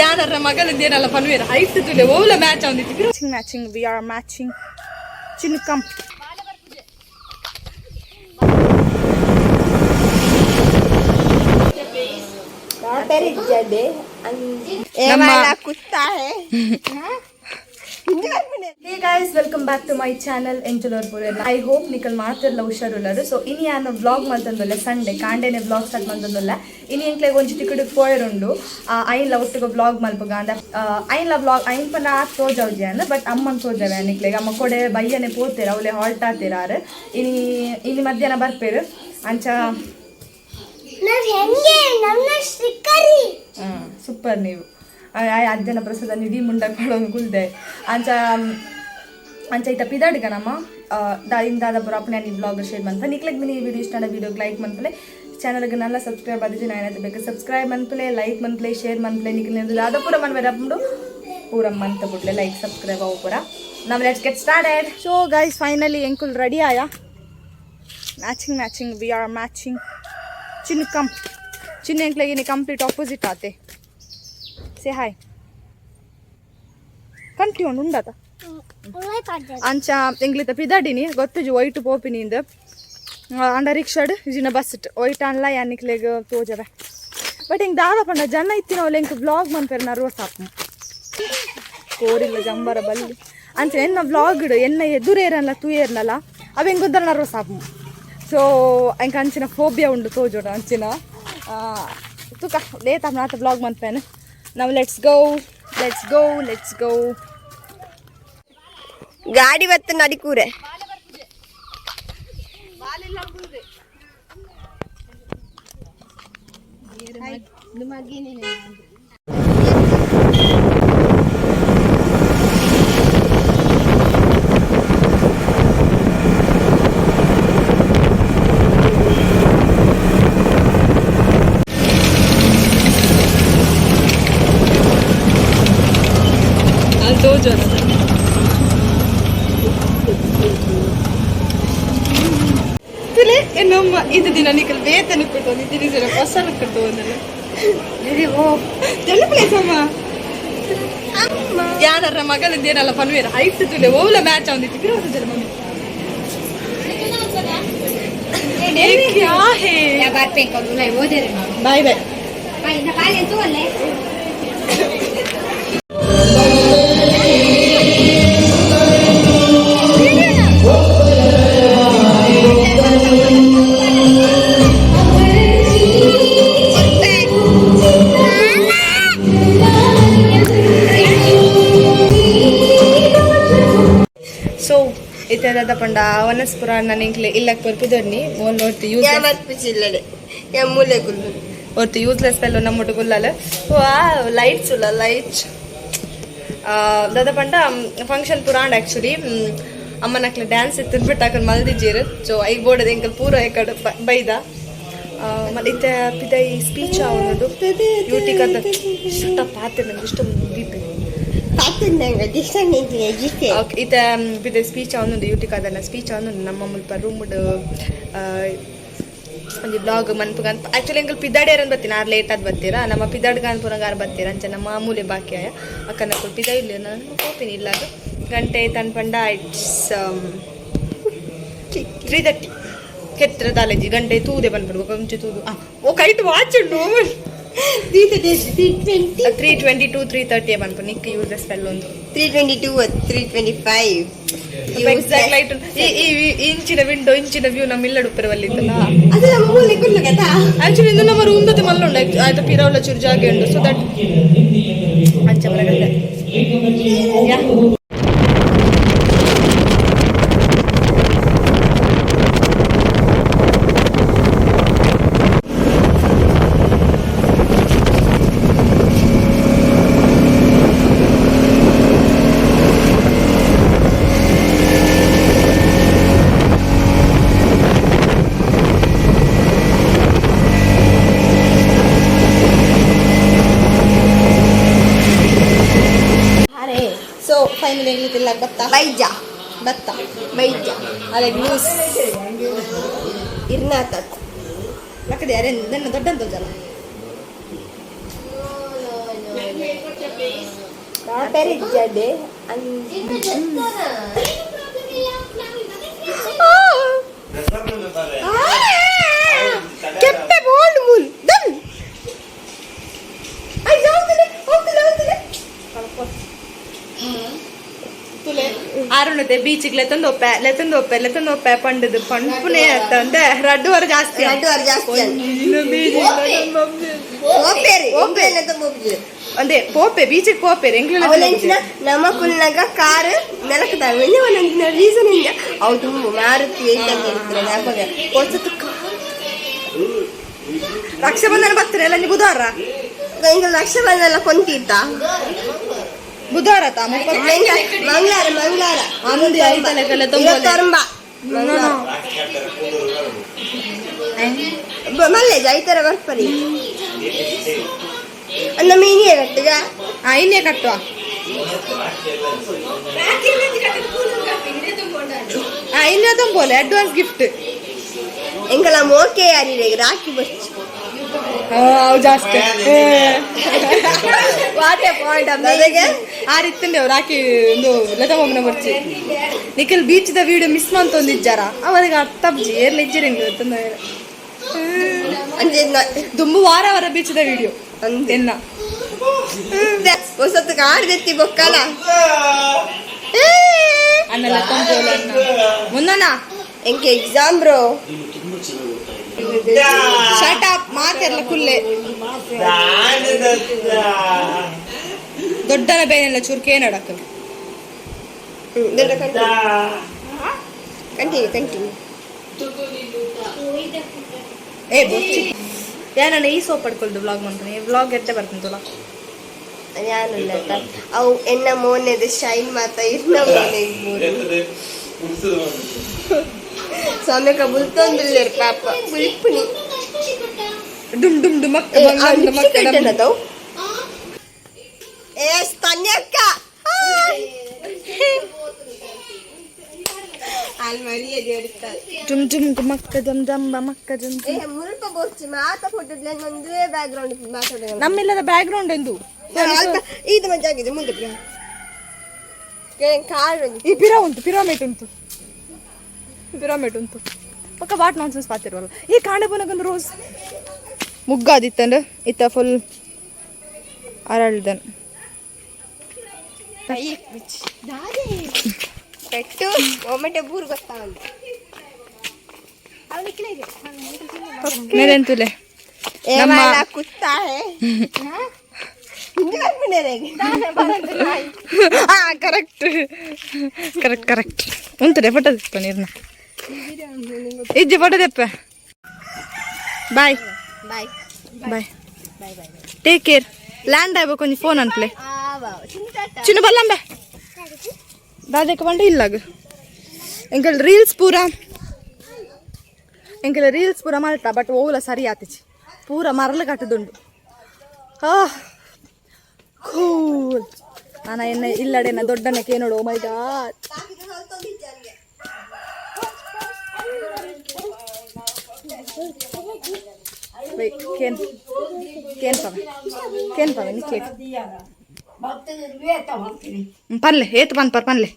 ಯಾರ ಮಗಲಿಂದೇನಲ್ಲ ಪನ್ವೇರ ಹೈಟ್ ತುಲೆ ಓಲ ಮ್ಯಾಚ್ ಆಂದಿತ್ತು ಮ್ಯಾಚಿಂಗ್ ವಿ ಆರ್ ಮ್ಯಾಚಿಂಗ್ ಚಿನ್ಕಂ Hey guys, welcome back to my channel Enjolorpur. I hope nikal maartirla husharullaru. So ini ano vlog maltandolla Sunday kandene vlog start maltandolla. Ini enkle onji tikkudu poyerundu. Ainla ottugo vlog malpuga anda ainla vlog ain pana tojavjana but amman tojave anikle amma kode bayyane potera avle halt atirare. Ini madhyana barperu ancha nav henge namna shikari super ನೀವು ಅಜ್ಜನ ಪ್ರಸಾದ ನಿಧಿ ಮುಂಡಕ್ಕೆ ಮಾಡೋದು ಕುಲ್ದೆ ಅಂಚ ಐತ ಪಿದಾಡಿಗ ನಮ್ಮ ದಾದ ಪುರ ಅಪ್ಪನೇ ನೀವು ಬ್ಲಾಗರ್ ಶೇರ್ ಮಾಡ್ತಾ ನಿಕ್ಲೆಗ್ ಮಿನಿ ವಿಡಿಯೋ ಇಷ್ಟ ವಿಡಿಯೋಗೆ ಲೈಕ್ ಮಾಡ್ಪಲೆ ಚಾನಲ್ಗೆ ನಲ್ಲ ಸಬ್ಸ್ಕ್ರೈಬ್ ಆದಿದ್ದು ನಾನು ಬೇಕು ಸಬ್ಸ್ಕ್ರೈಬ್ ಮಾಡ್ಪಲೆ ಲೈಕ್ ಮಾಡ್ಪಲೆ ಶೇರ್ ಮಾಡ್ಪಲೆ ನಿಕ್ಲೆ ದಾದ ಪೂರ ಮನ್ಬೇರಪ್ಪ ಪೂರ ಮಂತ್ ಬಿಡ್ಲೆ ಲೈಕ್ ಸಬ್ಸ್ಕ್ರೈಬ್ ಆಗೋ ಪೂರ ನಾವು let's get started so guys finally ಎಂಕುಲ್ ರೆಡಿ ಆಯಾ ಮ್ಯಾಚಿಂಗ್ ವಿ ಆರ್ ಮ್ಯಾಚಿಂಗ್ ಚಿನ್ನ ಎಂಕ್ಲೆಗೆ ಕಂಪ್ಲೀಟ್ ಆಪೋಸಿಟ್ ಆತೆ Say hi. Continue undata. Ancha englita pidadini gottuju white popini inda under rickshad jina basset white anla yanikleg tojave but ing dada panda janna ittino link vlog man perna ro sapu korilla jambara balli ancha enna vlog idu enna edure iranla tu ernala ave ing godarna ro sapu so enka anchina phobia undu tojoda anchina tuka leta nata vlog man pena. Now let's go. ಗಾಡಿ ಬತ್ತ ನಡಿಕೂರೆ ನಮ್ಮ ಇದು ದಿನ ನಿಕಲ್ ವೇತನ ಕೊಟ್ಟು ದಿನ ಜನ ಪಸಲ ಕೊಟ್ಟು ಒಂದಲ್ಲ ಯಾರ ಮಗಲಿಂದೇನಲ್ಲ ಪನ್ವೇರ ಹೈಟ್ ತುಲೆ ಓಲ ಮ್ಯಾಚ್ ಆಂದಿತ್ತು ಗಿರೋದು ಜನ ಮಮ್ಮಿ क्या है या बात पे करूं नहीं वो दे रहे बाय बाय बाय ना बाय तो ले ಇತದ ಪಂಡ ವನಸ್ಪುರ ನನಗೆ ಇಲ್ಲಕ್ಕೆ ಬರ್ತಿದ್ದನಿ ಒಂದು ಹೊತ್ತು ಯೂಸ್ ಯಾಮರ್ಪಿಸಿಲ್ಲಡೆ ಯಮ್ಮುಲೆ ಗುಲ್ಲು ಹೊತ್ತು ಯೂಸ್ಲೆಸ್ ಪೆಲ್ಲೋ ನಮ್ಮೊಟ್ಟು ಗುಲ್ಲಲ್ಲ ಲೈಟ್ಸ್ ಇಲ್ಲ ಲೈಟ್ಸ್ ದಾದ ಪಂಡ ಫಂಕ್ಷನ್ ಪುರಾಂಡ್ ಆ್ಯಕ್ಚುಲಿ ಅಮ್ಮನಕ್ಲೆ ಡ್ಯಾನ್ಸ್ ಇತ್ತು ಬಿಟ್ಟು ಹಾಕೊಂಡು ಮಲ್ದಿದ್ದೀರು ಸೊ ಐ ಬೋರ್ಡದ ಎಂಕಲ್ ಪೂರ ಕಡೆ ಬೈದ ಮತ್ತೆ ಪಿದೈ ಸ್ಪೀಚ್ ಅವನದು ಯೂಟಿಕದ ಇಷ್ಟ ಪಾತೆ ನಂಗೆ ಇಷ್ಟ ಮುಗಿತು ಇತ ಬಿದ ಸ್ಪೀಚ್ ಅವನೊಂದು ಯೂಟಿಕ್ ಅದನ್ನ ಸ್ಪೀಚ್ ಅವನೊಂದು ನಮ್ಮ ಮುಲ್ಪ ರೂಮ್ಡ್ ಒಂದು ಬ್ಲಾಗ್ ಮನ್ಪುಗ ಅಂತ ಆ್ಯಕ್ಚುಲಿ ಎಂಕಲ್ ಪಿದಾಡಿಯರನ್ನು ಬರ್ತೀನಿ ಆರು ಲೇಟ್ ಆದ್ ಬರ್ತೀರಾ ನಮ್ಮ ಪಿದಾಡ್ಗಾನ್ಪುರಂಗಾರ ಬರ್ತೀರ ಅಂಚೆ ನಮ್ಮ ಮಾಮೂಲಿ ಬಾಕಿ ಆಯ ಅಕ್ಕನ ಪಿದ ಇಲ್ಲ ನಾನು ಹೋಗ್ತೀನಿ ಇಲ್ಲ ಅದು ಗಂಟೆ ತನ್ಪಂಡ ಇಟ್ಸ್ 3:30 ಕೆತ್ತರ ದಾಲೇಜಿ ಗಂಟೆ ತೂದೆ ಬಂದ್ಬಿಡ್ಬೇಕು ಕೊಂಚ ತೂದು ಓ ಕೈಟ್ ವಾಚ್ ಉಂಟು 322 330 ಬಂತು ನಿಕ್ ಯೂಸಸ್ ಫೆಲ್ ಒಂದು 322 325 ಎಕ್ಸಾಕ್ಟ್ ಲೈಟ್ ಇಂಚಿನ ವಿಂಡೋ ಇಂಚಿನ ವ್ಯೂ ನಮ್ಮ ಇಲ್ಲಡು ಪರವಲ್ಲಿ ಇತ್ತಲ್ಲ ಅದು ನಮ್ಮ ಮೂಲೆ ಕುಲ್ಲ ಕಥಾ ಆಕ್ಚುಲಿ ಇದು ನಮ್ಮ ರೂಮ್ ದತೆ ಮಲ್ಲುಂಡ ಆಯ್ತು ಪಿರವಲ ಚೂರು ಜಾಗ ಉಂಟು ಸೊ ದಟ್ ಅಂಚ ಬರಗಲ್ಲ ಯಾ ಫೈನಲಿ ಹೆಂಗಿಲ್ಲ ಭತ್ತ ಭತ್ತ ಬೈಜ ಅದೇ ನ್ಯೂಸ್ ಇರ್ನಾತತ್ ಯಾಕಡೆ ಯಾರೇ ನನ್ನ ದೊಡ್ಡಂತ ಜನ jadi keppe bold mul dam ay jauh ಆರುಣತೆ ಬೀಚಿಗೆ ಲೆತಂದೋಪೆ ಪಂಡದು ಪಂಪುನೇ ಅಂತ ರಡ್ಡು ವರ ಜಾಸ್ತಿ ಅಂದೆ ಪೋಪೆ ಬೀಚಿಗೆ ಪೋಪೆರ್ ಎಂಗ್ಲ ನಮ್ಮ ಕುಲ್ನಾಗ ಕಾರ್ ನೆಲಕದಾವೆ ಒಂದೊಂದಿನ ರೀಸನ್ ಇಂದ ಅವು ತುಂಬ ಮಾರುತಿ ರಕ್ಷಾಬಂಧನ ಬರ್ತಾರೆ ಎಲ್ಲ ನೀವು ಬುಧವಾರ ಹಿಂಗ ರಕ್ಷಾಬಂಧನ ಎಲ್ಲ ಕೊಂತಿತ್ತ ಬುಧವಾರ ಮಂಗಳವಾರ ಮಲ್ಲೆ ಜೈತರ ಬರ್ಪರಿ ನಮ್ಮ ಇನ್ನೇ ಕಟ್ಟುಗ ಇನ್ನೇ ಕಟ್ಟುವ ಇನ್ನೇ ತುಂಬೋಲೆ ಅಡ್ವಾನ್ಸ್ ಗಿಫ್ಟ್ ಎಂಕಲ ಮೋಕೆ ಯಾರಿಗೆ ರಾಖಿ ಬರ್ಚು ಜಾಸ್ತಿ ವಾಟೆ ಪಾಯಿಂಟ್ ಆರಿತ್ತಂಡೆ ರಾಕಿ ಒಂದು ಲತಮ್ಮನ ಬರ್ಚಿ ನಿಖಿಲ್ ಬೀಚ್ ದ ವಿಡಿಯೋ ಮಿಸ್ ಮಂತೊಂದಿಜ್ಜಾರ ಅವರಿಗೆ ಅರ್ಥಬ್ಜಿ ಏರ್ಲ ಇಜ್ಜಿರಂಗ ದುಂಬು ವಾರ ವಾರ ಬೀಚ್ ದ ವಿಡಿಯೋ ಎನ್ನ ಹೊಸತ್ತು ಕಾರ್ ಜೆತ್ತಿ ಬೊಕ್ಕಲ ಅನ್ನೆಲ್ಲ ಕೊಂಪೋಲ ಮುನ್ನನ ಎಂಕೆ ಎಕ್ಸಾಮ್ ಬ್ರೋ ಶಟ್ ಅಪ್ ಮಾತೆಲ್ಲ ಕುಲ್ಲೆ ದೊಡ್ಡನ ಬೇನೆಲ್ಲ ಚುರ್ಕೆ ನಡಕ ಕಂಟಿನ್ಯೂ ಏ ಬೊಚ್ಚಿ ಯಾನಣ್ಣ ಈ ಸೋಪ್ ಪಡ್ಕೊಳ್ದು ವ್ಲಾಗ್ ಮಾಡ್ತಾನೆ ವ್ಲಾಗ್ ಎತ್ತೆ ಬರ್ತೀನಿ ತುಲ ഞാനില്ല ಅವು ಎನ್ನ ಮೋನೆದು ಶೈನ್ ಮಾತ ಇರ್ನ ಮೋನೆ ಸಮಯಕ ಬುಲ್ತೊಂದಿಲ್ಲ ಪಾಪ ಬುಲ್ಪುನಿ ಡುಮ್ ಡುಮ್ ಡುಮಕ್ ಏ ಸ್ತನ್ಯಕ್ಕ almariya ದೇಡ್ತಾರೆ ಡುಮ್ ಡುಮ್ ಡುಮಕ್ಕ ಡುಮ್ ಡುಮ್ ಬಮಕ್ಕ ಡುಮ್ ಏ ಮುಲ್ಪ ಬೋರ್ಚಿ ಮಾತ ಫೋಟೋದ್ಲೆ ಒಂದೇ ಬ್ಯಾಕ್ ಗ್ರೌಂಡ್ ಮಾತಾಡೋಣ ನಮ್ಮೆಲ್ಲರ ಬ್ಯಾಕ್ ಗ್ರೌಂಡ್ ಎಂದು ಇದು ಮಜಾ ಆಗಿದೆ ಮುಂದೆ ಕಾರು ಈ ಪಿರಾಮಿಡ್ ಉಂಟು ಪಕ್ಕ ವಾಟ್ ನಾನ್ಸೆನ್ಸ್ ಪಾತಿರುವಲ್ಲ ಈ ಕಾಂಡೆ ಬನಗೊಂದು ರೋಸ್ ಮುಗ್ಗಾದಿತ್ತಂದ್ರೆ ಇತ್ತ ಫುಲ್ ಅರಳ್ದನ್ ಪೆಟ್ಟು ಒಮ್ಮೆ ಬೂರು ಗೊತ್ತಾಗಲ್ಲ ಮೇಲೆಂತುಲೆ ನಮ್ಮ ಕುತ್ತಾ ಕರೆಕ್ಟ್ ಉಂಟು ಫೋಟೋ ತೆಪ್ಪ ನೀರ್ನ ಇಜ್ಜಿ ಫೋಟೋ ತೆಪ್ಪ ಬಾಯ್ ಟೇಕ್ ಕೇರ್ ಲ್ಯಾಂಡ್ ಆಗ್ಬೇಕು ಕೊಂಚ ಫೋನ್ ಅನ್ಪ್ಲೆ ಚಿನ್ನ ಬಲ್ಲಂಬೆ ದಾದಕ್ಕೆ ಬಂಡ ಇಲ್ಲಾಗ ಎಂಕಲ್ ರೀಲ್ಸ್ ಪೂರ ಮಲ್ಟ ಬಟ್ ಓಲ ಸರಿ ಆತಿಚಿ ಪೂರ ಮರಳು ಕಟ್ಟದುಂಡು ಕೂಲ್ ನಾನು ಎನ್ನ ಇಲ್ಲಡೆನ ದೊಡ್ಡನಕ್ಕೆ ನೋಡು ಮೈ ಗಾಡ್ ಕೇನ್ ಪವೆ ನಿಕ್ಕೆ ಪನ್ಲೆ ಏತು ಪನ್ಲೆ